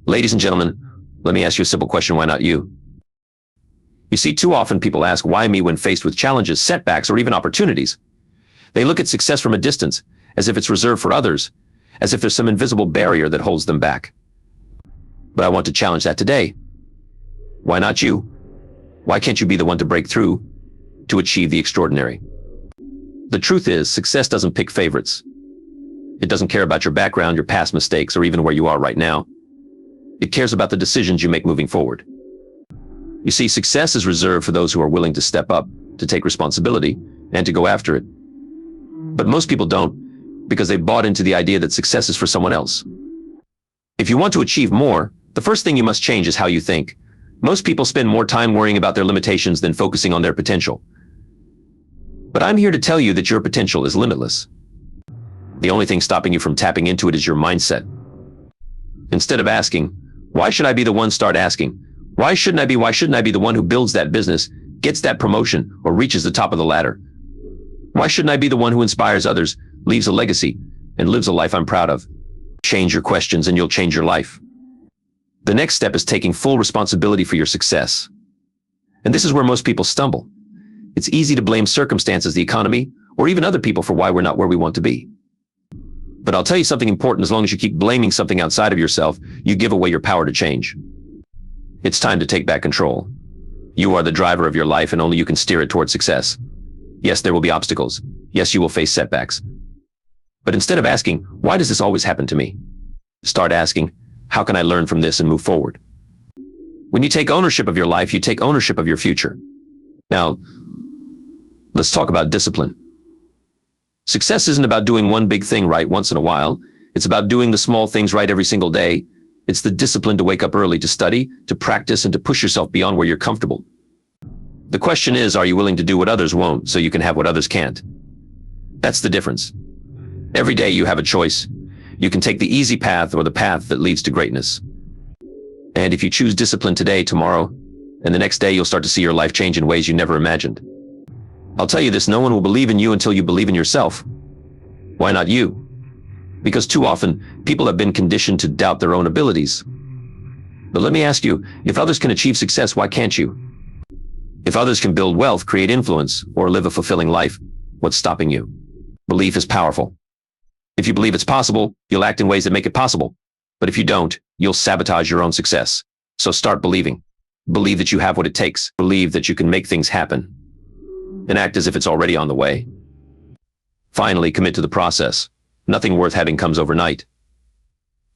Ladies and gentlemen, let me ask you a simple question. Why not you? You see, too often people ask, why me, when faced with challenges, setbacks, or even opportunities? They look at success from a distance, as if it's reserved for others, as if there's some invisible barrier that holds them back. But I want to challenge that today. Why not you? Why can't you be the one to break through, to achieve the extraordinary? The truth is, success doesn't pick favorites. It doesn't care about your background, your past mistakes, or even where you are right now. It cares about the decisions you make moving forward. You see, success is reserved for those who are willing to step up, to take responsibility, and to go after it. But most people don't, because they've bought into the idea that success is for someone else. If you want to achieve more, the first thing you must change is how you think. Most people spend more time worrying about their limitations than focusing on their potential. But I'm here to tell you that your potential is limitless. The only thing stopping you from tapping into it is your mindset. Instead of asking, why should I be the one, start asking, why shouldn't I be? Why shouldn't I be the one who builds that business, gets that promotion, or reaches the top of the ladder? Why shouldn't I be the one who inspires others, leaves a legacy, and lives a life I'm proud of? Change your questions and you'll change your life. The next step is taking full responsibility for your success. And this is where most people stumble. It's easy to blame circumstances, the economy, or even other people for why we're not where we want to be. But I'll tell you something important. As long as you keep blaming something outside of yourself, you give away your power to change. It's time to take back control. You are the driver of your life, and only you can steer it towards success. Yes, there will be obstacles. Yes, you will face setbacks. But instead of asking, why does this always happen to me? Start asking, how can I learn from this and move forward? When you take ownership of your life, you take ownership of your future. Now, let's talk about discipline. Success isn't about doing one big thing right once in a while. It's about doing the small things right every single day. It's the discipline to wake up early, to study, to practice, and to push yourself beyond where you're comfortable. The question is, are you willing to do what others won't so you can have what others can't? That's the difference. Every day you have a choice. You can take the easy path or the path that leads to greatness. And if you choose discipline today, tomorrow, and the next day, you'll start to see your life change in ways you never imagined. I'll tell you this, no one will believe in you until you believe in yourself. Why not you? Because too often, people have been conditioned to doubt their own abilities. But let me ask you, if others can achieve success, why can't you? If others can build wealth, create influence, or live a fulfilling life, what's stopping you? Belief is powerful. If you believe it's possible, you'll act in ways that make it possible. But if you don't, you'll sabotage your own success. So start believing. Believe that you have what it takes. Believe that you can make things happen. And act as if it's already on the way. Finally, commit to the process. Nothing worth having comes overnight.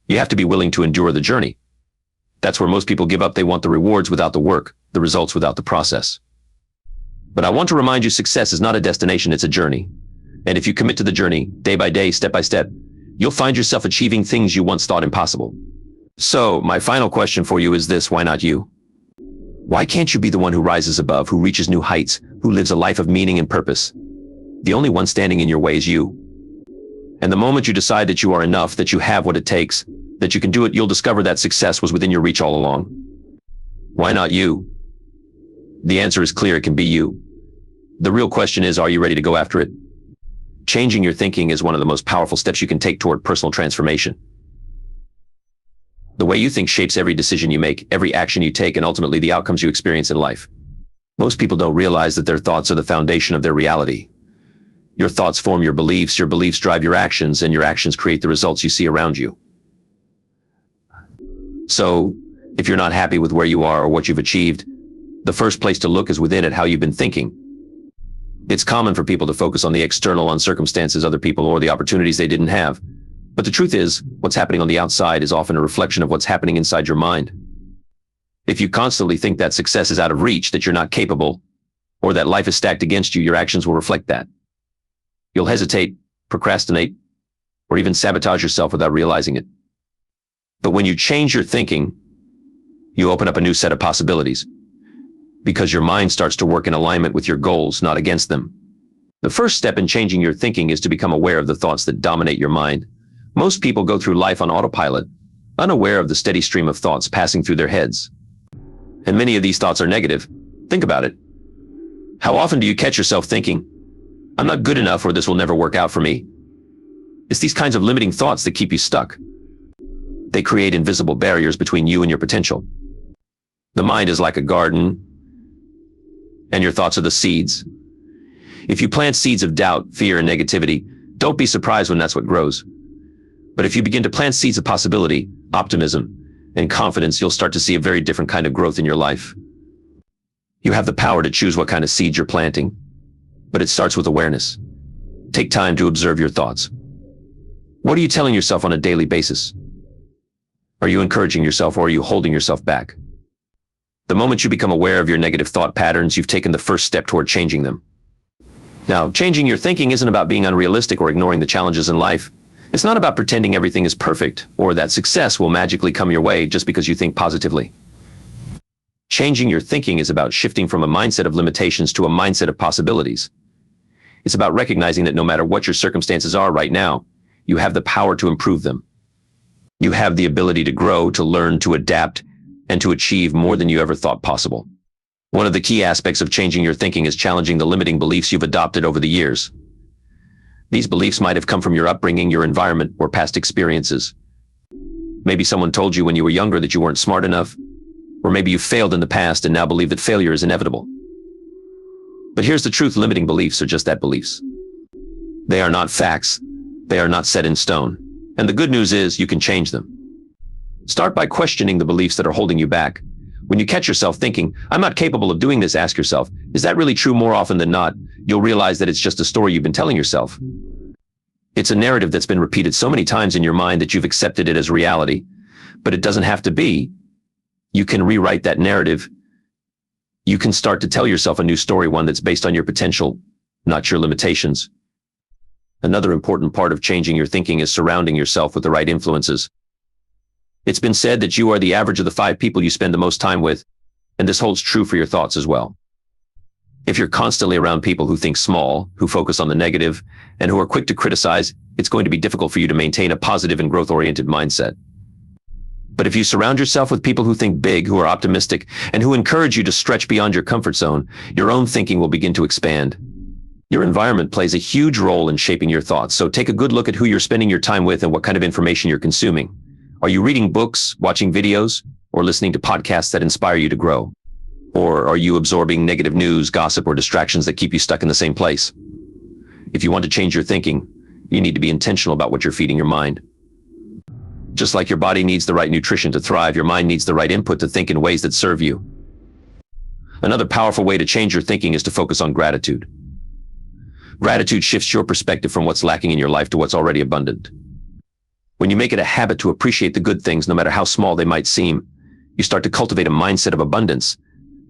You have to be willing to endure the journey. That's where most people give up. They want the rewards without the work, the results without the process. But I want to remind you, success is not a destination, it's a journey. And if you commit to the journey, day by day, step by step, you'll find yourself achieving things you once thought impossible. So, my final question for you is this: why not you? Why can't you be the one who rises above, who reaches new heights, who lives a life of meaning and purpose? The only one standing in your way is you. And the moment you decide that you are enough, that you have what it takes, that you can do it, you'll discover that success was within your reach all along. Why not you? The answer is clear, it can be you. The real question is, are you ready to go after it? Changing your thinking is one of the most powerful steps you can take toward personal transformation. The way you think shapes every decision you make, every action you take, and ultimately the outcomes you experience in life. Most people don't realize that their thoughts are the foundation of their reality. Your thoughts form your beliefs drive your actions, and your actions create the results you see around you. So, if you're not happy with where you are or what you've achieved, the first place to look is within at how you've been thinking. It's common for people to focus on the external, on circumstances, other people, or the opportunities they didn't have. But the truth is, what's happening on the outside is often a reflection of what's happening inside your mind. If you constantly think that success is out of reach, that you're not capable, or that life is stacked against you, your actions will reflect that. You'll hesitate, procrastinate, or even sabotage yourself without realizing it. But when you change your thinking, you open up a new set of possibilities, because your mind starts to work in alignment with your goals, not against them. The first step in changing your thinking is to become aware of the thoughts that dominate your mind. Most people go through life on autopilot, unaware of the steady stream of thoughts passing through their heads. And many of these thoughts are negative. Think about it. How often do you catch yourself thinking, I'm not good enough, or this will never work out for me? It's these kinds of limiting thoughts that keep you stuck. They create invisible barriers between you and your potential. The mind is like a garden, and your thoughts are the seeds. If you plant seeds of doubt, fear, and negativity, don't be surprised when that's what grows. But if you begin to plant seeds of possibility, optimism, and confidence, you'll start to see a very different kind of growth in your life. You have the power to choose what kind of seeds you're planting, but it starts with awareness. Take time to observe your thoughts. What are you telling yourself on a daily basis? Are you encouraging yourself, or are you holding yourself back? The moment you become aware of your negative thought patterns, you've taken the first step toward changing them. Now, changing your thinking isn't about being unrealistic or ignoring the challenges in life. It's not about pretending everything is perfect or that success will magically come your way just because you think positively. Changing your thinking is about shifting from a mindset of limitations to a mindset of possibilities. It's about recognizing that no matter what your circumstances are right now, you have the power to improve them. You have the ability to grow, to learn, to adapt, and to achieve more than you ever thought possible. One of the key aspects of changing your thinking is challenging the limiting beliefs you've adopted over the years. These beliefs might have come from your upbringing, your environment, or past experiences. Maybe someone told you when you were younger that you weren't smart enough, or maybe you failed in the past and now believe that failure is inevitable. But here's the truth: limiting beliefs are just that, beliefs. They are not facts. They are not set in stone. And the good news is you can change them. Start by questioning the beliefs that are holding you back. When you catch yourself thinking, "I'm not capable of doing this," ask yourself, is that really true? More often than not, you'll realize that it's just a story you've been telling yourself. It's a narrative that's been repeated so many times in your mind that you've accepted it as reality. But it doesn't have to be. You can rewrite that narrative. You can start to tell yourself a new story, one that's based on your potential, not your limitations. Another important part of changing your thinking is surrounding yourself with the right influences. It's been said that you are the average of the 5 people you spend the most time with, and this holds true for your thoughts as well. If you're constantly around people who think small, who focus on the negative, and who are quick to criticize, it's going to be difficult for you to maintain a positive and growth-oriented mindset. But if you surround yourself with people who think big, who are optimistic, and who encourage you to stretch beyond your comfort zone, your own thinking will begin to expand. Your environment plays a huge role in shaping your thoughts, so take a good look at who you're spending your time with and what kind of information you're consuming. Are you reading books, watching videos, or listening to podcasts that inspire you to grow? Or are you absorbing negative news, gossip, or distractions that keep you stuck in the same place? If you want to change your thinking, you need to be intentional about what you're feeding your mind. Just like your body needs the right nutrition to thrive, your mind needs the right input to think in ways that serve you. Another powerful way to change your thinking is to focus on gratitude. Gratitude shifts your perspective from what's lacking in your life to what's already abundant. When you make it a habit to appreciate the good things, no matter how small they might seem, you start to cultivate a mindset of abundance.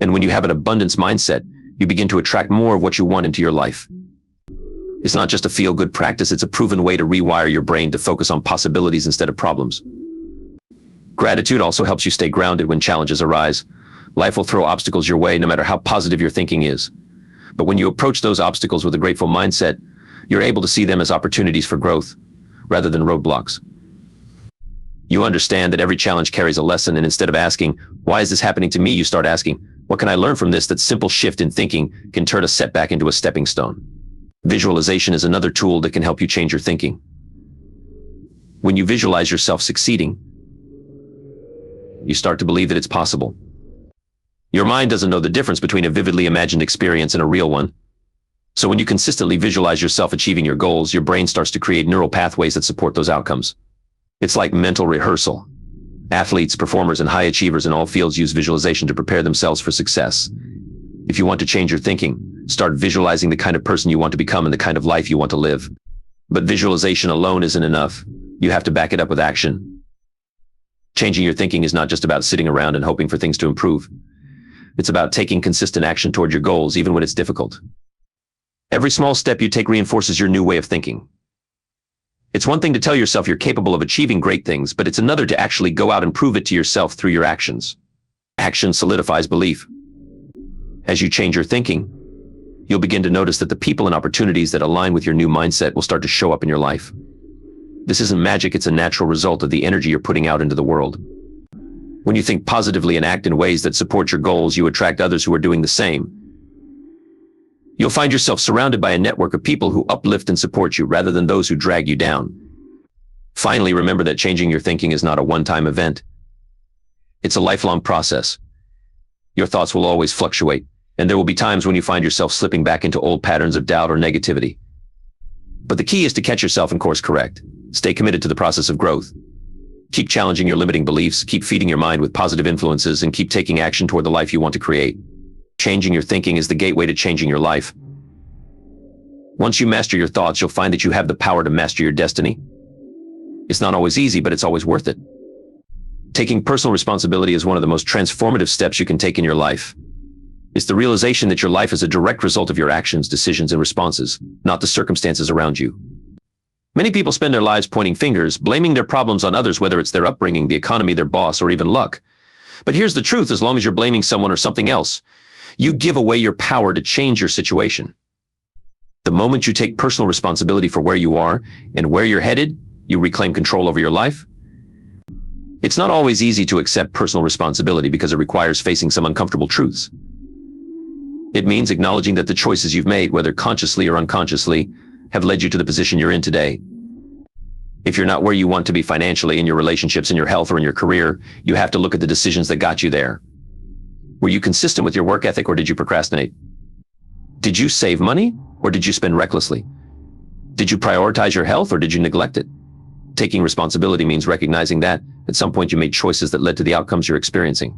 And when you have an abundance mindset, you begin to attract more of what you want into your life. It's not just a feel-good practice, it's a proven way to rewire your brain to focus on possibilities instead of problems. Gratitude also helps you stay grounded when challenges arise. Life will throw obstacles your way no matter how positive your thinking is. But when you approach those obstacles with a grateful mindset, you're able to see them as opportunities for growth, rather than roadblocks. You understand that every challenge carries a lesson, and instead of asking, "Why is this happening to me?" you start asking, "What can I learn from this?" That simple shift in thinking can turn a setback into a stepping stone. Visualization is another tool that can help you change your thinking. When you visualize yourself succeeding, you start to believe that it's possible. Your mind doesn't know the difference between a vividly imagined experience and a real one. So when you consistently visualize yourself achieving your goals, your brain starts to create neural pathways that support those outcomes. It's like mental rehearsal. Athletes, performers, and high achievers in all fields use visualization to prepare themselves for success. If you want to change your thinking, start visualizing the kind of person you want to become and the kind of life you want to live. But visualization alone isn't enough. You have to back it up with action. Changing your thinking is not just about sitting around and hoping for things to improve. It's about taking consistent action toward your goals, even when it's difficult. Every small step you take reinforces your new way of thinking. It's one thing to tell yourself you're capable of achieving great things, but it's another to actually go out and prove it to yourself through your actions. Action solidifies belief. As you change your thinking, you'll begin to notice that the people and opportunities that align with your new mindset will start to show up in your life. This isn't magic, it's a natural result of the energy you're putting out into the world. When you think positively and act in ways that support your goals, you attract others who are doing the same. You'll find yourself surrounded by a network of people who uplift and support you rather than those who drag you down. Finally, remember that changing your thinking is not a one-time event. It's a lifelong process. Your thoughts will always fluctuate, and there will be times when you find yourself slipping back into old patterns of doubt or negativity. But the key is to catch yourself and course correct. Stay committed to the process of growth. Keep challenging your limiting beliefs, keep feeding your mind with positive influences, and keep taking action toward the life you want to create. Changing your thinking is the gateway to changing your life. Once you master your thoughts, you'll find that you have the power to master your destiny. It's not always easy, but it's always worth it. Taking personal responsibility is one of the most transformative steps you can take in your life. It's the realization that your life is a direct result of your actions, decisions, and responses, not the circumstances around you. Many people spend their lives pointing fingers, blaming their problems on others, whether it's their upbringing, the economy, their boss, or even luck. But here's the truth: as long as you're blaming someone or something else, you give away your power to change your situation. The moment you take personal responsibility for where you are and where you're headed, you reclaim control over your life. It's not always easy to accept personal responsibility because it requires facing some uncomfortable truths. It means acknowledging that the choices you've made, whether consciously or unconsciously, have led you to the position you're in today. If you're not where you want to be financially, in your relationships, in your health, or in your career, you have to look at the decisions that got you there. Were you consistent with your work ethic, or did you procrastinate? Did you save money, or did you spend recklessly? Did you prioritize your health, or did you neglect it? Taking responsibility means recognizing that at some point you made choices that led to the outcomes you're experiencing.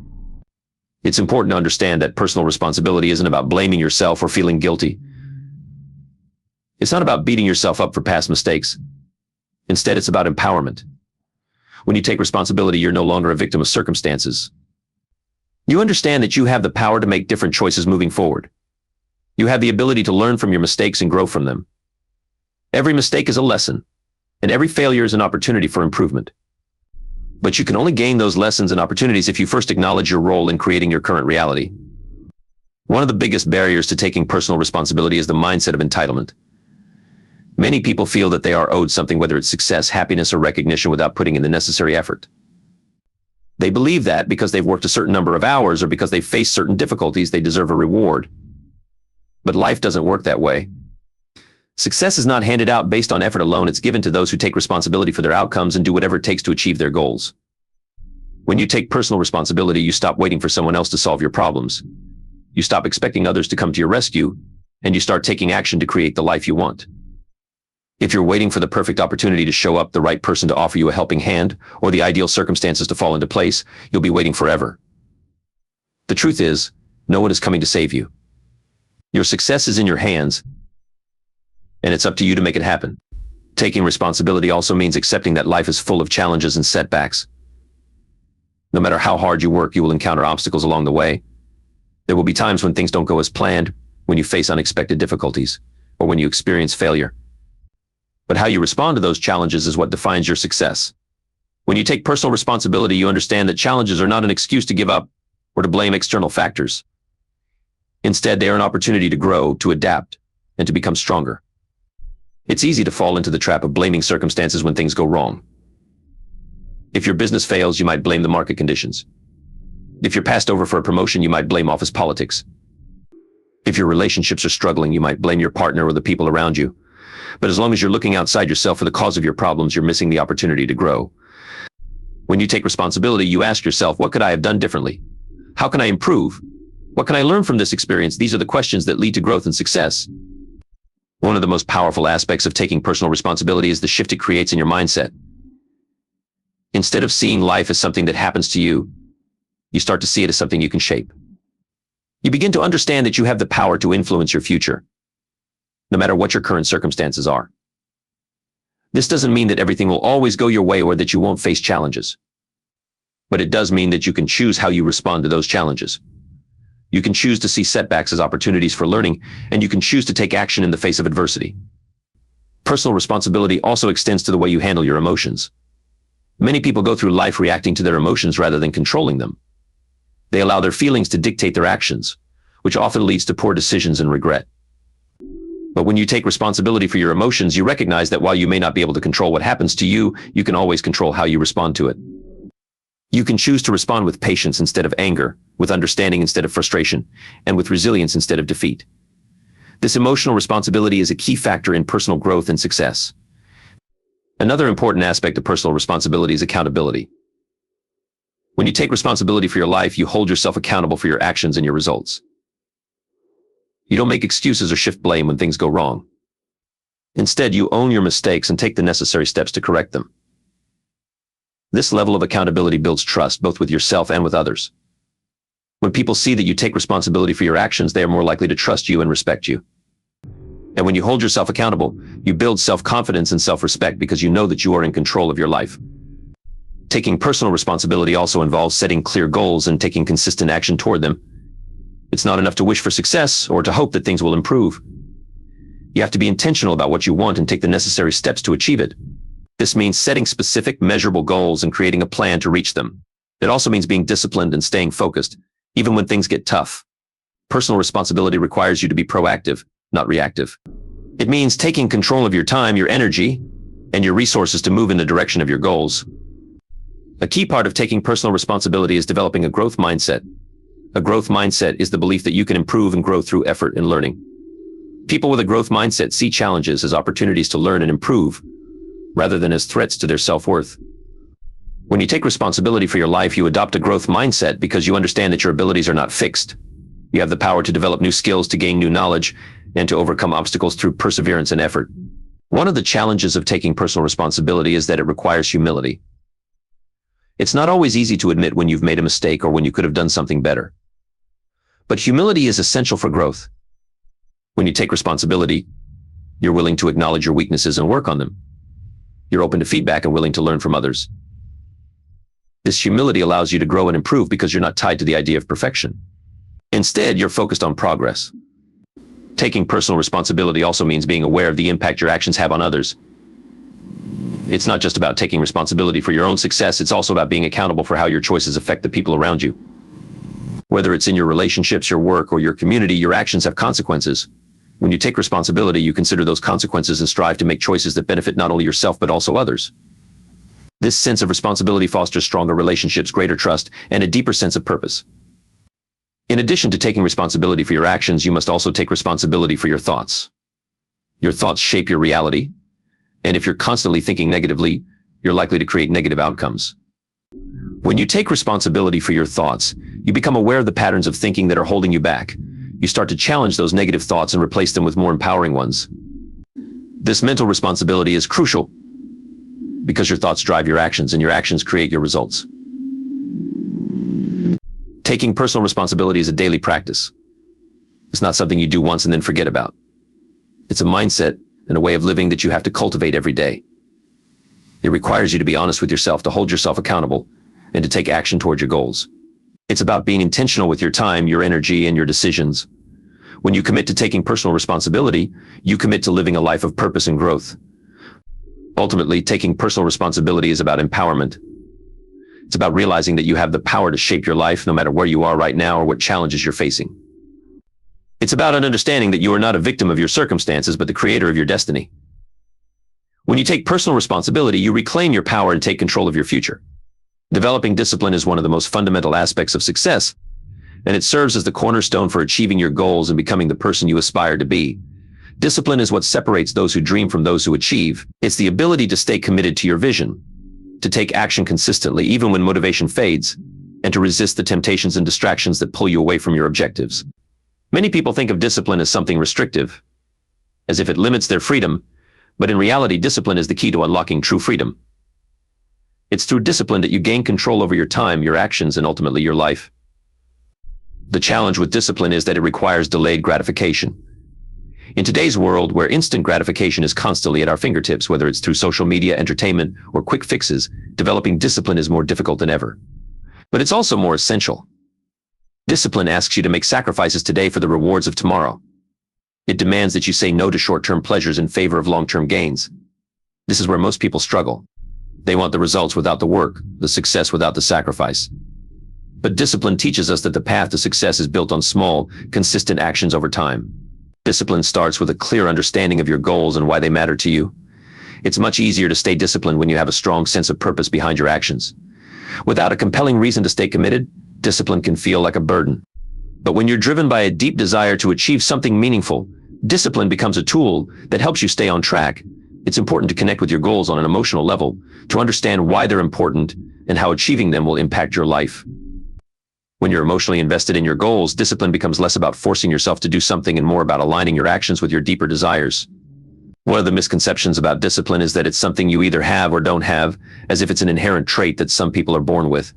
It's important to understand that personal responsibility isn't about blaming yourself or feeling guilty. It's not about beating yourself up for past mistakes. Instead, it's about empowerment. When you take responsibility, you're no longer a victim of circumstances. You understand that you have the power to make different choices moving forward. You have the ability to learn from your mistakes and grow from them. Every mistake is a lesson, and every failure is an opportunity for improvement. But you can only gain those lessons and opportunities if you first acknowledge your role in creating your current reality. One of the biggest barriers to taking personal responsibility is the mindset of entitlement. Many people feel that they are owed something, whether it's success, happiness, or recognition, without putting in the necessary effort. They believe that because they've worked a certain number of hours or because they've faced certain difficulties, they deserve a reward. But life doesn't work that way. Success is not handed out based on effort alone. It's given to those who take responsibility for their outcomes and do whatever it takes to achieve their goals. When you take personal responsibility, you stop waiting for someone else to solve your problems. You stop expecting others to come to your rescue, and you start taking action to create the life you want. If you're waiting for the perfect opportunity to show up, the right person to offer you a helping hand, or the ideal circumstances to fall into place, you'll be waiting forever. The truth is, no one is coming to save you. Your success is in your hands, and it's up to you to make it happen. Taking responsibility also means accepting that life is full of challenges and setbacks. No matter how hard you work, you will encounter obstacles along the way. There will be times when things don't go as planned, when you face unexpected difficulties, or when you experience failure. But how you respond to those challenges is what defines your success. When you take personal responsibility, you understand that challenges are not an excuse to give up or to blame external factors. Instead, they are an opportunity to grow, to adapt, and to become stronger. It's easy to fall into the trap of blaming circumstances when things go wrong. If your business fails, you might blame the market conditions. If you're passed over for a promotion, you might blame office politics. If your relationships are struggling, you might blame your partner or the people around you. But as long as you're looking outside yourself for the cause of your problems, you're missing the opportunity to grow. When you take responsibility, you ask yourself, what could I have done differently? How can I improve? What can I learn from this experience? These are the questions that lead to growth and success. One of the most powerful aspects of taking personal responsibility is the shift it creates in your mindset. Instead of seeing life as something that happens to you, you start to see it as something you can shape. You begin to understand that you have the power to influence your future, no matter what your current circumstances are. This doesn't mean that everything will always go your way or that you won't face challenges. But it does mean that you can choose how you respond to those challenges. You can choose to see setbacks as opportunities for learning, and you can choose to take action in the face of adversity. Personal responsibility also extends to the way you handle your emotions. Many people go through life reacting to their emotions rather than controlling them. They allow their feelings to dictate their actions, which often leads to poor decisions and regret. But when you take responsibility for your emotions, you recognize that while you may not be able to control what happens to you, you can always control how you respond to it. You can choose to respond with patience instead of anger, with understanding instead of frustration, and with resilience instead of defeat. This emotional responsibility is a key factor in personal growth and success. Another important aspect of personal responsibility is accountability. When you take responsibility for your life, you hold yourself accountable for your actions and your results. You don't make excuses or shift blame when things go wrong. Instead, you own your mistakes and take the necessary steps to correct them. This level of accountability builds trust both with yourself and with others. When people see that you take responsibility for your actions, they are more likely to trust you and respect you. And when you hold yourself accountable, you build self-confidence and self-respect because you know that you are in control of your life. Taking personal responsibility also involves setting clear goals and taking consistent action toward them. It's not enough to wish for success or to hope that things will improve. You have to be intentional about what you want and take the necessary steps to achieve it. This means setting specific, measurable goals and creating a plan to reach them. It also means being disciplined and staying focused, even when things get tough. Personal responsibility requires you to be proactive, not reactive. It means taking control of your time, your energy, and your resources to move in the direction of your goals. A key part of taking personal responsibility is developing a growth mindset. A growth mindset is the belief that you can improve and grow through effort and learning. People with a growth mindset see challenges as opportunities to learn and improve, rather than as threats to their self-worth. When you take responsibility for your life, you adopt a growth mindset because you understand that your abilities are not fixed. You have the power to develop new skills, to gain new knowledge, and to overcome obstacles through perseverance and effort. One of the challenges of taking personal responsibility is that it requires humility. It's not always easy to admit when you've made a mistake or when you could have done something better. But humility is essential for growth. When you take responsibility, you're willing to acknowledge your weaknesses and work on them. You're open to feedback and willing to learn from others. This humility allows you to grow and improve because you're not tied to the idea of perfection. Instead, you're focused on progress. Taking personal responsibility also means being aware of the impact your actions have on others. It's not just about taking responsibility for your own success, it's also about being accountable for how your choices affect the people around you. Whether it's in your relationships, your work, or your community, your actions have consequences. When you take responsibility, you consider those consequences and strive to make choices that benefit not only yourself but also others. This sense of responsibility fosters stronger relationships, greater trust, and a deeper sense of purpose. In addition to taking responsibility for your actions, you must also take responsibility for your thoughts. Your thoughts shape your reality, and if you're constantly thinking negatively, you're likely to create negative outcomes. When you take responsibility for your thoughts, you become aware of the patterns of thinking that are holding you back. You start to challenge those negative thoughts and replace them with more empowering ones. This mental responsibility is crucial because your thoughts drive your actions and your actions create your results. Taking personal responsibility is a daily practice. It's not something you do once and then forget about. It's a mindset and a way of living that you have to cultivate every day. It requires you to be honest with yourself, to hold yourself accountable, and to take action toward your goals. It's about being intentional with your time, your energy, and your decisions. When you commit to taking personal responsibility, you commit to living a life of purpose and growth. Ultimately, taking personal responsibility is about empowerment. It's about realizing that you have the power to shape your life no matter where you are right now or what challenges you're facing. It's about an understanding that you are not a victim of your circumstances, but the creator of your destiny. When you take personal responsibility, you reclaim your power and take control of your future. Developing discipline is one of the most fundamental aspects of success, and it serves as the cornerstone for achieving your goals and becoming the person you aspire to be. Discipline is what separates those who dream from those who achieve. It's the ability to stay committed to your vision, to take action consistently even when motivation fades, and to resist the temptations and distractions that pull you away from your objectives. Many people think of discipline as something restrictive, as if it limits their freedom, but in reality, discipline is the key to unlocking true freedom. It's through discipline that you gain control over your time, your actions, and ultimately your life. The challenge with discipline is that it requires delayed gratification. In today's world, where instant gratification is constantly at our fingertips, whether it's through social media, entertainment, or quick fixes, developing discipline is more difficult than ever. But it's also more essential. Discipline asks you to make sacrifices today for the rewards of tomorrow. It demands that you say no to short-term pleasures in favor of long-term gains. This is where most people struggle. They want the results without the work, the success without the sacrifice. But discipline teaches us that the path to success is built on small, consistent actions over time. Discipline starts with a clear understanding of your goals and why they matter to you. It's much easier to stay disciplined when you have a strong sense of purpose behind your actions. Without a compelling reason to stay committed, discipline can feel like a burden. But when you're driven by a deep desire to achieve something meaningful, discipline becomes a tool that helps you stay on track. It's important to connect with your goals on an emotional level, to understand why they're important and how achieving them will impact your life. When you're emotionally invested in your goals, discipline becomes less about forcing yourself to do something and more about aligning your actions with your deeper desires. One of the misconceptions about discipline is that it's something you either have or don't have, as if it's an inherent trait that some people are born with.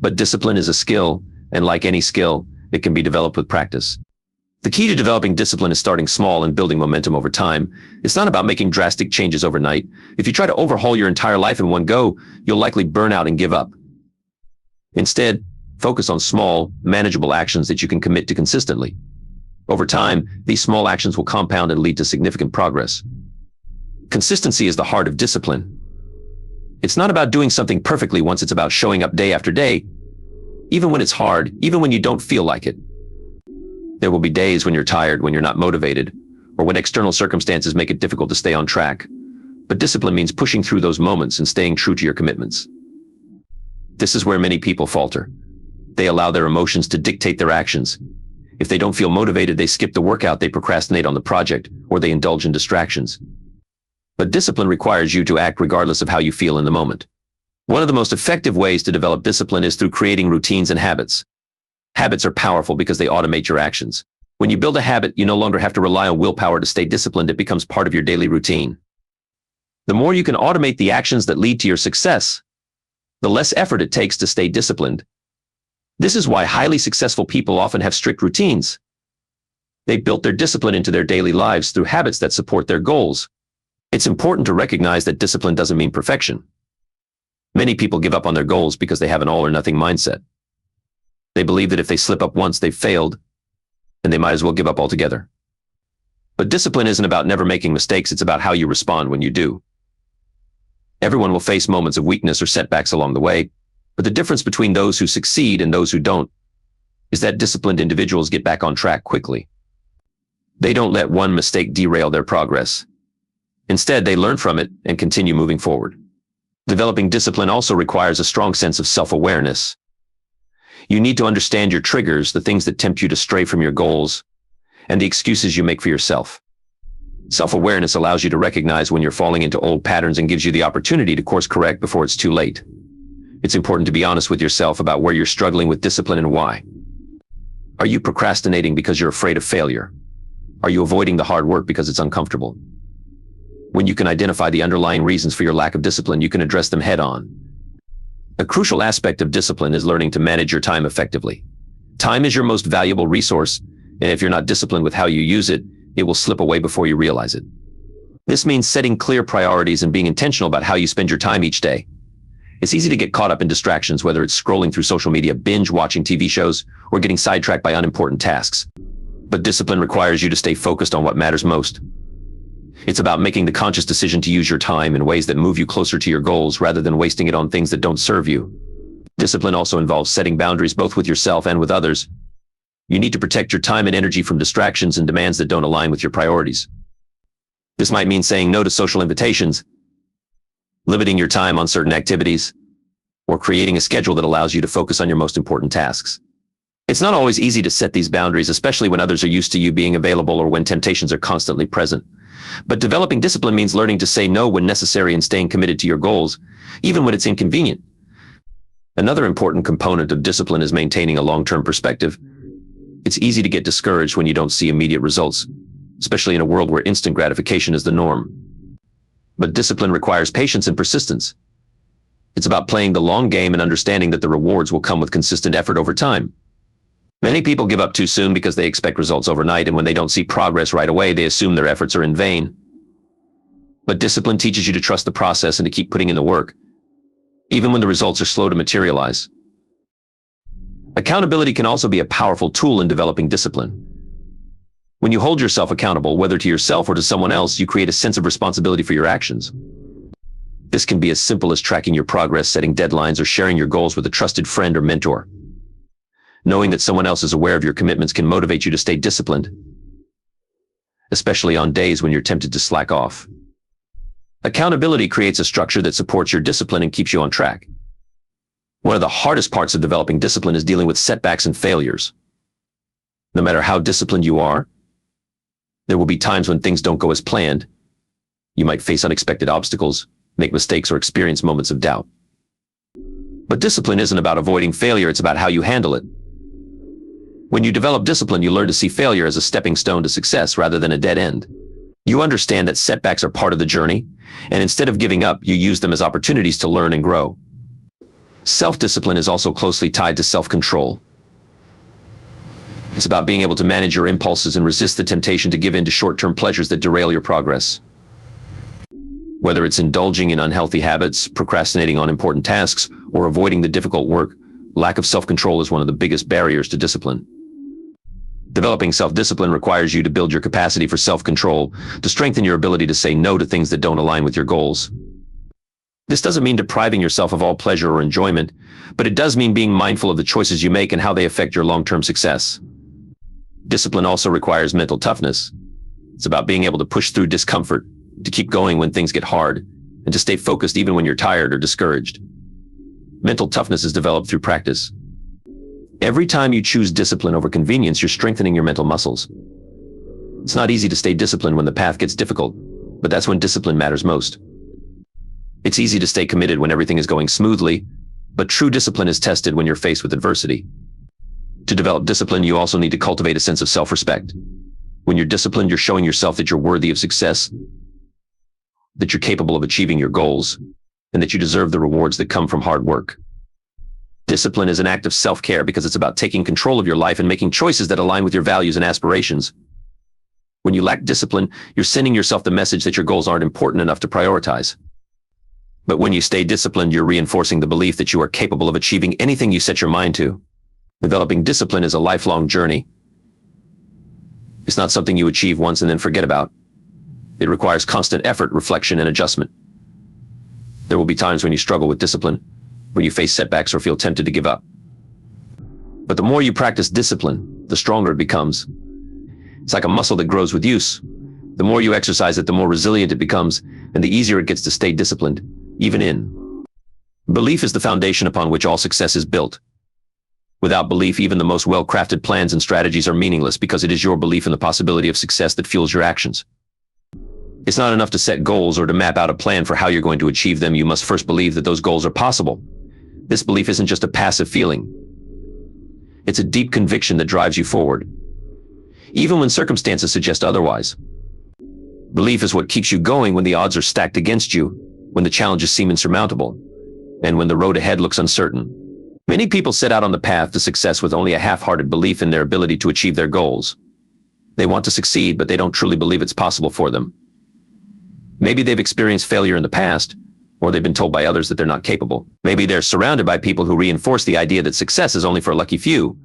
But discipline is a skill, and like any skill, it can be developed with practice. The key to developing discipline is starting small and building momentum over time. It's not about making drastic changes overnight. If you try to overhaul your entire life in one go, you'll likely burn out and give up. Instead, focus on small, manageable actions that you can commit to consistently. Over time, these small actions will compound and lead to significant progress. Consistency is the heart of discipline. It's not about doing something perfectly once, it's about showing up day after day, even when it's hard, even when you don't feel like it. There will be days when you're tired, when you're not motivated, or when external circumstances make it difficult to stay on track. But discipline means pushing through those moments and staying true to your commitments. This is where many people falter. They allow their emotions to dictate their actions. If they don't feel motivated, they skip the workout, they procrastinate on the project, or they indulge in distractions. But discipline requires you to act regardless of how you feel in the moment. One of the most effective ways to develop discipline is through creating routines and habits. Habits are powerful because they automate your actions. When you build a habit, you no longer have to rely on willpower to stay disciplined. It becomes part of your daily routine. The more you can automate the actions that lead to your success, the less effort it takes to stay disciplined. This is why highly successful people often have strict routines. They built their discipline into their daily lives through habits that support their goals. It's important to recognize that discipline doesn't mean perfection. Many people give up on their goals because they have an all-or-nothing mindset. They believe that if they slip up once, they've failed, and they might as well give up altogether. But discipline isn't about never making mistakes, it's about how you respond when you do. Everyone will face moments of weakness or setbacks along the way, but the difference between those who succeed and those who don't is that disciplined individuals get back on track quickly. They don't let one mistake derail their progress. Instead, they learn from it and continue moving forward. Developing discipline also requires a strong sense of self-awareness. You need to understand your triggers, the things that tempt you to stray from your goals, and the excuses you make for yourself. Self-awareness allows you to recognize when you're falling into old patterns and gives you the opportunity to course correct before it's too late. It's important to be honest with yourself about where you're struggling with discipline and why. Are you procrastinating because you're afraid of failure? Are you avoiding the hard work because it's uncomfortable? When you can identify the underlying reasons for your lack of discipline, you can address them head on. A crucial aspect of discipline is learning to manage your time effectively. Time is your most valuable resource, and if you're not disciplined with how you use it, it will slip away before you realize it. This means setting clear priorities and being intentional about how you spend your time each day. It's easy to get caught up in distractions, whether it's scrolling through social media, binge watching TV shows, or getting sidetracked by unimportant tasks. But discipline requires you to stay focused on what matters most. It's about making the conscious decision to use your time in ways that move you closer to your goals rather than wasting it on things that don't serve you. Discipline also involves setting boundaries both with yourself and with others. You need to protect your time and energy from distractions and demands that don't align with your priorities. This might mean saying no to social invitations, limiting your time on certain activities, or creating a schedule that allows you to focus on your most important tasks. It's not always easy to set these boundaries, especially when others are used to you being available or when temptations are constantly present. But developing discipline means learning to say no when necessary and staying committed to your goals, even when it's inconvenient. Another important component of discipline is maintaining a long-term perspective. It's easy to get discouraged when you don't see immediate results, especially in a world where instant gratification is the norm. But discipline requires patience and persistence. It's about playing the long game and understanding that the rewards will come with consistent effort over time. Many people give up too soon because they expect results overnight, and when they don't see progress right away, they assume their efforts are in vain. But discipline teaches you to trust the process and to keep putting in the work, even when the results are slow to materialize. Accountability can also be a powerful tool in developing discipline. When you hold yourself accountable, whether to yourself or to someone else, you create a sense of responsibility for your actions. This can be as simple as tracking your progress, setting deadlines, or sharing your goals with a trusted friend or mentor. Knowing that someone else is aware of your commitments can motivate you to stay disciplined, especially on days when you're tempted to slack off. Accountability creates a structure that supports your discipline and keeps you on track. One of the hardest parts of developing discipline is dealing with setbacks and failures. No matter how disciplined you are, there will be times when things don't go as planned. You might face unexpected obstacles, make mistakes, or experience moments of doubt. But discipline isn't about avoiding failure, it's about how you handle it. When you develop discipline, you learn to see failure as a stepping stone to success rather than a dead end. You understand that setbacks are part of the journey, and instead of giving up, you use them as opportunities to learn and grow. Self-discipline is also closely tied to self-control. It's about being able to manage your impulses and resist the temptation to give in to short-term pleasures that derail your progress. Whether it's indulging in unhealthy habits, procrastinating on important tasks, or avoiding the difficult work, lack of self-control is one of the biggest barriers to discipline. Developing self-discipline requires you to build your capacity for self-control, to strengthen your ability to say no to things that don't align with your goals. This doesn't mean depriving yourself of all pleasure or enjoyment, but it does mean being mindful of the choices you make and how they affect your long-term success. Discipline also requires mental toughness. It's about being able to push through discomfort, to keep going when things get hard, and to stay focused even when you're tired or discouraged. Mental toughness is developed through practice. Every time you choose discipline over convenience, you're strengthening your mental muscles. It's not easy to stay disciplined when the path gets difficult, but that's when discipline matters most. It's easy to stay committed when everything is going smoothly, but true discipline is tested when you're faced with adversity. To develop discipline, you also need to cultivate a sense of self-respect. When you're disciplined, you're showing yourself that you're worthy of success, that you're capable of achieving your goals, and that you deserve the rewards that come from hard work. Discipline is an act of self-care because it's about taking control of your life and making choices that align with your values and aspirations. When you lack discipline, you're sending yourself the message that your goals aren't important enough to prioritize. But when you stay disciplined, you're reinforcing the belief that you are capable of achieving anything you set your mind to. Developing discipline is a lifelong journey. It's not something you achieve once and then forget about. It requires constant effort, reflection, and adjustment. There will be times when you struggle with discipline, when you face setbacks or feel tempted to give up. But the more you practice discipline, the stronger it becomes. It's like a muscle that grows with use. The more you exercise it, the more resilient it becomes, and the easier it gets to stay disciplined, even in. Belief is the foundation upon which all success is built. Without belief, even the most well-crafted plans and strategies are meaningless because it is your belief in the possibility of success that fuels your actions. It's not enough to set goals or to map out a plan for how you're going to achieve them. You must first believe that those goals are possible. This belief isn't just a passive feeling. It's a deep conviction that drives you forward, even when circumstances suggest otherwise. Belief is what keeps you going when the odds are stacked against you, when the challenges seem insurmountable, and when the road ahead looks uncertain. Many people set out on the path to success with only a half-hearted belief in their ability to achieve their goals. They want to succeed, but they don't truly believe it's possible for them. Maybe they've experienced failure in the past, or they've been told by others that they're not capable. Maybe they're surrounded by people who reinforce the idea that success is only for a lucky few.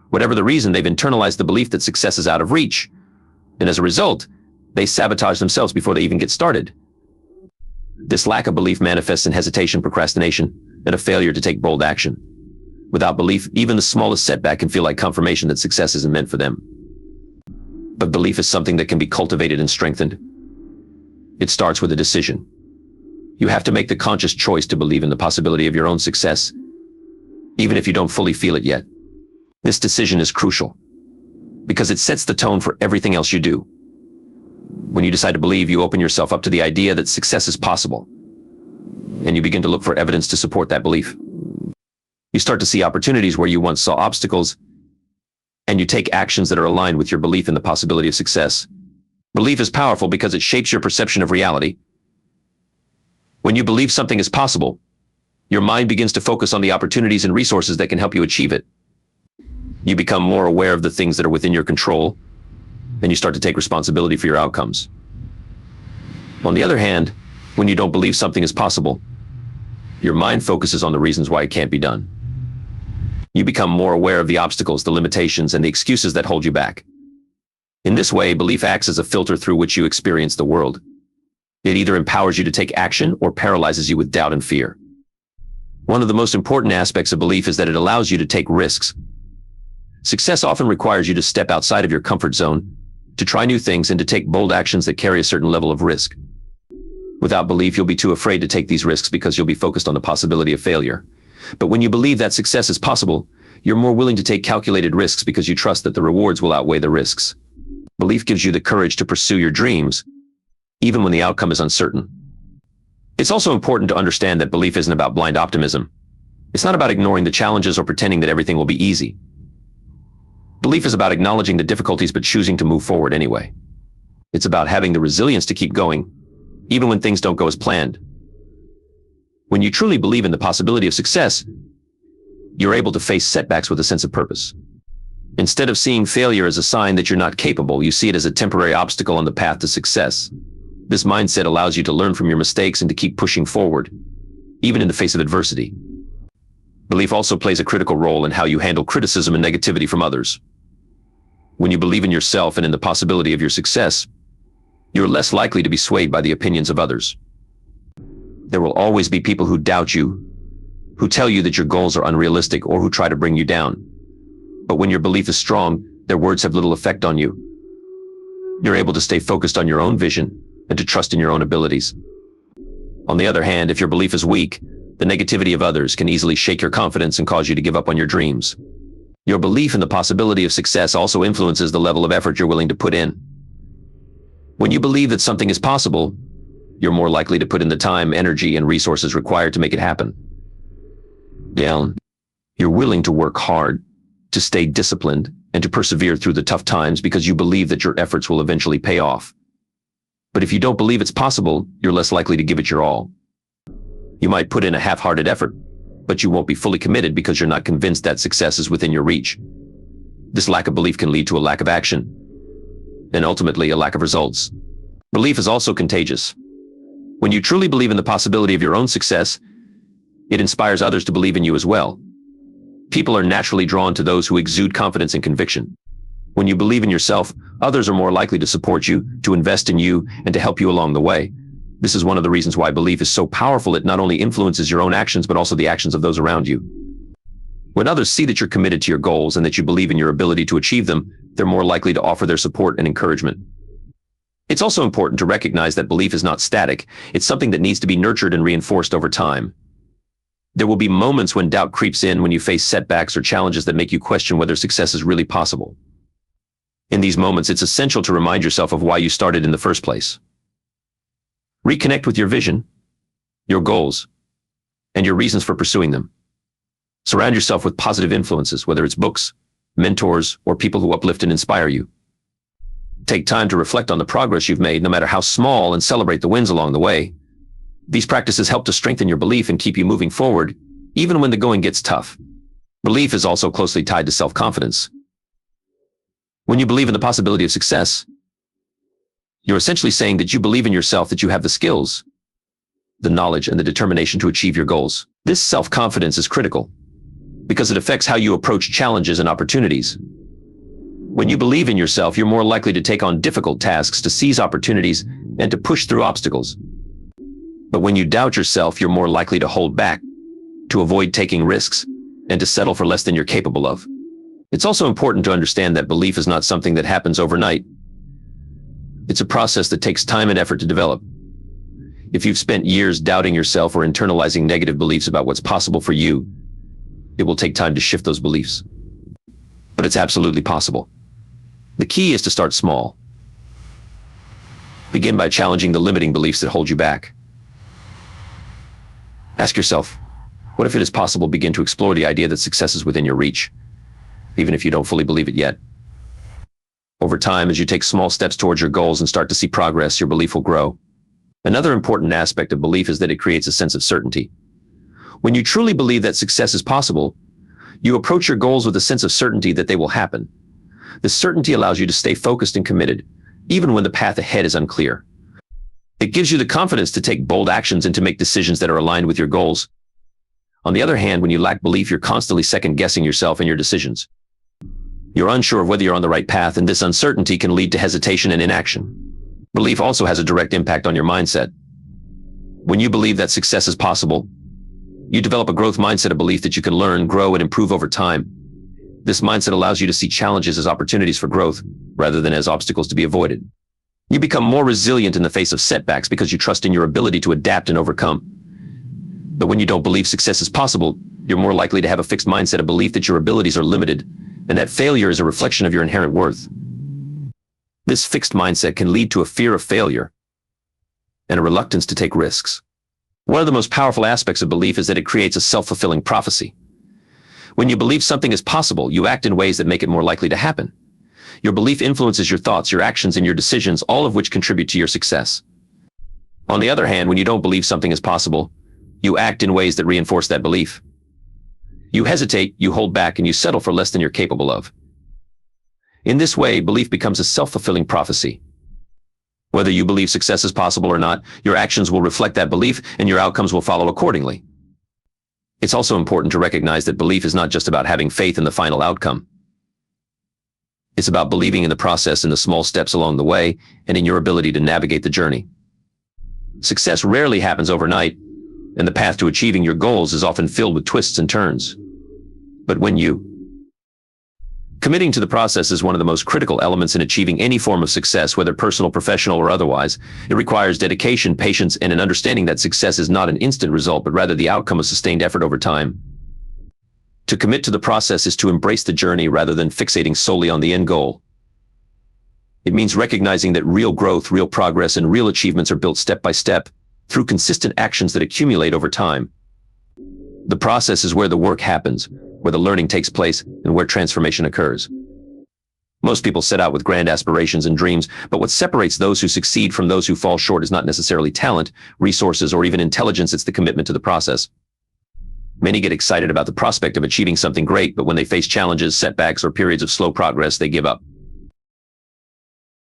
Whatever the reason, they've internalized the belief that success is out of reach. And as a result, they sabotage themselves before they even get started. This lack of belief manifests in hesitation, procrastination, and a failure to take bold action. Without belief, even the smallest setback can feel like confirmation that success isn't meant for them. But belief is something that can be cultivated and strengthened. It starts with a decision. You have to make the conscious choice to believe in the possibility of your own success, even if you don't fully feel it yet. This decision is crucial, because it sets the tone for everything else you do. When you decide to believe, you open yourself up to the idea that success is possible, and you begin to look for evidence to support that belief. You start to see opportunities where you once saw obstacles, and you take actions that are aligned with your belief in the possibility of success. Belief is powerful because it shapes your perception of reality. When you believe something is possible, your mind begins to focus on the opportunities and resources that can help you achieve it. You become more aware of the things that are within your control, and you start to take responsibility for your outcomes. On the other hand, when you don't believe something is possible, your mind focuses on the reasons why it can't be done. You become more aware of the obstacles, the limitations, and the excuses that hold you back. In this way, belief acts as a filter through which you experience the world. It either empowers you to take action or paralyzes you with doubt and fear. One of the most important aspects of belief is that it allows you to take risks. Success often requires you to step outside of your comfort zone, to try new things, and to take bold actions that carry a certain level of risk. Without belief, you'll be too afraid to take these risks because you'll be focused on the possibility of failure. But when you believe that success is possible, you're more willing to take calculated risks because you trust that the rewards will outweigh the risks. Belief gives you the courage to pursue your dreams, even when the outcome is uncertain. It's also important to understand that belief isn't about blind optimism. It's not about ignoring the challenges or pretending that everything will be easy. Belief is about acknowledging the difficulties but choosing to move forward anyway. It's about having the resilience to keep going, even when things don't go as planned. When you truly believe in the possibility of success, you're able to face setbacks with a sense of purpose. Instead of seeing failure as a sign that you're not capable, you see it as a temporary obstacle on the path to success. This mindset allows you to learn from your mistakes and to keep pushing forward, even in the face of adversity. Belief also plays a critical role in how you handle criticism and negativity from others. When you believe in yourself and in the possibility of your success, you're less likely to be swayed by the opinions of others. There will always be people who doubt you, who tell you that your goals are unrealistic, or who try to bring you down. But when your belief is strong, their words have little effect on you. You're able to stay focused on your own vision and to trust in your own abilities. On the other hand, if your belief is weak, the negativity of others can easily shake your confidence and cause you to give up on your dreams. Your belief in the possibility of success also influences the level of effort you're willing to put in. When you believe that something is possible, you're more likely to put in the time, energy, and resources required to make it happen. You're willing to work hard, to stay disciplined, and to persevere through the tough times because you believe that your efforts will eventually pay off. But if you don't believe it's possible, you're less likely to give it your all. You might put in a half-hearted effort, but you won't be fully committed because you're not convinced that success is within your reach. This lack of belief can lead to a lack of action, and ultimately a lack of results. Belief is also contagious. When you truly believe in the possibility of your own success, it inspires others to believe in you as well. People are naturally drawn to those who exude confidence and conviction. When you believe in yourself, others are more likely to support you, to invest in you, and to help you along the way. This is one of the reasons why belief is so powerful. It not only influences your own actions, but also the actions of those around you. When others see that you're committed to your goals and that you believe in your ability to achieve them, they're more likely to offer their support and encouragement. It's also important to recognize that belief is not static. It's something that needs to be nurtured and reinforced over time. There will be moments when doubt creeps in, when you face setbacks or challenges that make you question whether success is really possible. In these moments, it's essential to remind yourself of why you started in the first place. Reconnect with your vision, your goals, and your reasons for pursuing them. Surround yourself with positive influences, whether it's books, mentors, or people who uplift and inspire you. Take time to reflect on the progress you've made, no matter how small, and celebrate the wins along the way. These practices help to strengthen your belief and keep you moving forward, even when the going gets tough. Belief is also closely tied to self-confidence. When you believe in the possibility of success, you're essentially saying that you believe in yourself, that you have the skills, the knowledge, and the determination to achieve your goals. This self-confidence is critical because it affects how you approach challenges and opportunities. When you believe in yourself, you're more likely to take on difficult tasks, to seize opportunities, and to push through obstacles. But when you doubt yourself, you're more likely to hold back, to avoid taking risks, and to settle for less than you're capable of. It's also important to understand that belief is not something that happens overnight. It's a process that takes time and effort to develop. If you've spent years doubting yourself or internalizing negative beliefs about what's possible for you, it will take time to shift those beliefs. But it's absolutely possible. The key is to start small. Begin by challenging the limiting beliefs that hold you back. Ask yourself, what if it is possible? Begin to explore the idea that success is within your reach, even if you don't fully believe it yet. Over time, as you take small steps towards your goals and start to see progress, your belief will grow. Another important aspect of belief is that it creates a sense of certainty. When you truly believe that success is possible, you approach your goals with a sense of certainty that they will happen. This certainty allows you to stay focused and committed, even when the path ahead is unclear. It gives you the confidence to take bold actions and to make decisions that are aligned with your goals. On the other hand, when you lack belief, you're constantly second-guessing yourself and your decisions. You're unsure of whether you're on the right path, and this uncertainty can lead to hesitation and inaction. Belief also has a direct impact on your mindset. When you believe that success is possible, you develop a growth mindset, a belief that you can learn, grow, and improve over time. This mindset allows you to see challenges as opportunities for growth, rather than as obstacles to be avoided. You become more resilient in the face of setbacks because you trust in your ability to adapt and overcome. But when you don't believe success is possible, you're more likely to have a fixed mindset, a belief that your abilities are limited, and that failure is a reflection of your inherent worth. This fixed mindset can lead to a fear of failure, and a reluctance to take risks. One of the most powerful aspects of belief is that it creates a self-fulfilling prophecy. When you believe something is possible, you act in ways that make it more likely to happen. Your belief influences your thoughts, your actions, and your decisions, all of which contribute to your success. On the other hand, when you don't believe something is possible, you act in ways that reinforce that belief. You hesitate, you hold back, and you settle for less than you're capable of. In this way, belief becomes a self-fulfilling prophecy. Whether you believe success is possible or not, your actions will reflect that belief, and your outcomes will follow accordingly. It's also important to recognize that belief is not just about having faith in the final outcome. It's about believing in the process and the small steps along the way, and in your ability to navigate the journey. Success rarely happens overnight, and the path to achieving your goals is often filled with twists and turns. But committing to the process is one of the most critical elements in achieving any form of success, whether personal, professional, or otherwise. It requires dedication, patience, and an understanding that success is not an instant result, but rather the outcome of sustained effort over time. To commit to the process is to embrace the journey rather than fixating solely on the end goal. It means recognizing that real growth, real progress, and real achievements are built step by step, through consistent actions that accumulate over time. The process is where the work happens, where the learning takes place, and where transformation occurs. Most people set out with grand aspirations and dreams, but what separates those who succeed from those who fall short is not necessarily talent, resources, or even intelligence. It's the commitment to the process. Many get excited about the prospect of achieving something great, but when they face challenges, setbacks, or periods of slow progress, they give up.